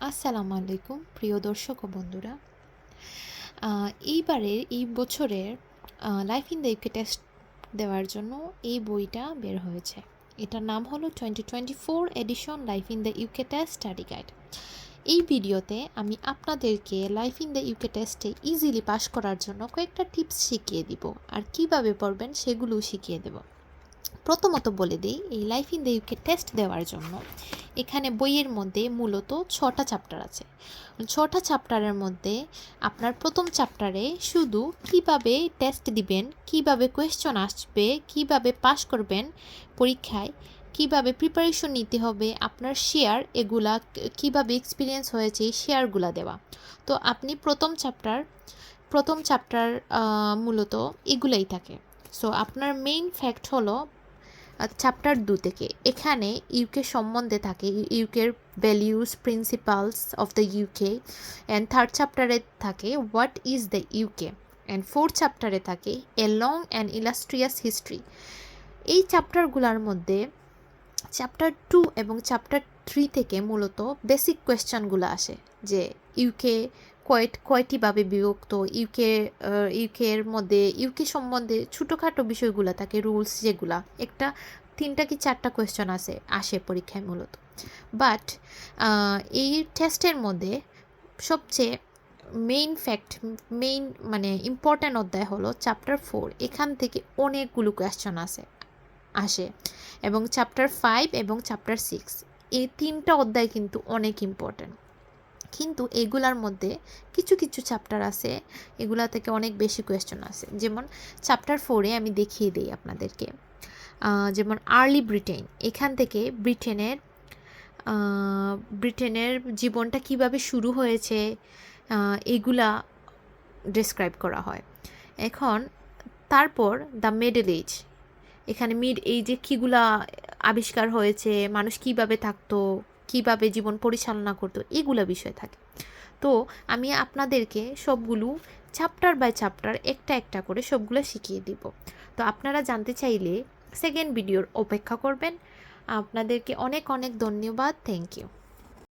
আসসালামু আলাইকুম প্রিয় দর্শক ও বন্ধুরা। এই বছরের life in the UK test দেওয়ার জন্য এই বইটা বের হয়েছে। এটার নাম হলো 2024 edition life in the UK test study guide. এই ভিডিওতে আমি আপনাদেরকে লাইফ ইন দ্য ইউকে টেস্টে ইজিলি পাস করার জন্য কয়েকটা টিপস শিখিয়ে দিব, আর কিভাবে পড়বেন সেগুলোও শিখিয়ে দেব। প্রথমত বলে দিই, এই life in the UK test দেওয়ার জন্য এখানে বইয়ের মধ্যে মূলত 6টা চ্যাপ্টার আছে। 6টা চ্যাপ্টারের মধ্যে আপনার প্রথম চ্যাপ্টারে শুধু কিভাবে টেস্ট দিবেন, কিভাবে কোয়েশ্চন আসবে, কিভাবে পাস করবেন পরীক্ষায়, কিভাবে প্রিপারেশন নিতে হবে, আপনার শেয়ার এগুলা কিভাবে এক্সপিরিয়েন্স হয়েছে এই শেয়ারগুলা দেওয়া। তো আপনি প্রথম চ্যাপ্টার মূলত এগুলাই থাকে। সো আপনার মেইন ফ্যাক্ট হলো চ্যাপ্টার 2 থেকে এখানে ইউকে সম্বন্ধে থাকে, ইউকের values principles of the UK. And third চ্যাপ্টারে থাকে what is the UK. And fourth চ্যাপ্টারে থাকে a long and illustrious history. এই চ্যাপ্টারগুলোর মধ্যে চ্যাপ্টার 2 এবং চ্যাপ্টার 3 থেকে মূলত বেসিক কোয়েশ্চনগুলো আসে, যে ইউকে কয়টিভাবে বিভক্ত, ইউকের মধ্যে ইউকে সম্বন্ধে ছোটোখাটো বিষয়গুলো থাকে, রুলস যেগুলা একটা 3টা কি 4টা কোয়েশ্চন আসে পরীক্ষায় মূলত। বাট এই টেস্টের মধ্যে সবচেয়ে মেইন মানে ইম্পর্ট্যান্ট অধ্যায় হলো চ্যাপ্টার 4। এখান থেকে অনেকগুলো কোয়েশ্চন আসে এবং চ্যাপ্টার 5 এবং চ্যাপ্টার 6, এই 3টা অধ্যায় কিন্তু অনেক ইম্পর্ট্যান্ট। কিন্তু এগুলার মধ্যে কিছু কিছু চ্যাপ্টার আছে, এগুলা থেকে অনেক বেশি কোয়েশ্চন আছে। যেমন চ্যাপ্টার 4-এ আমি দেখিয়ে দিই আপনাদেরকে, যেমন আর্লি ব্রিটেন। এখান থেকে ব্রিটেনের জীবনটা কিভাবে শুরু হয়েছে এগুলা ডেসক্রাইব করা হয়। এখন তারপর দ্য মিডল এজ, এখানে মিড এইজে কীগুলা আবিষ্কার হয়েছে, মানুষ কিভাবে থাকতো, কিভাবে জীবন পরিচালনা করতো, এগুলো বিষয় থাকে। তো আমি আপনাদেরকে সবগুলো চ্যাপ্টার বাই চ্যাপ্টার একটা একটা করে সবগুলো শিখিয়ে দিব। তো আপনারা জানতে চাইলে সেকেন্ড ভিডিওর অপেক্ষা করবেন। আপনাদেরকে অনেক অনেক ধন্যবাদ। Thank you.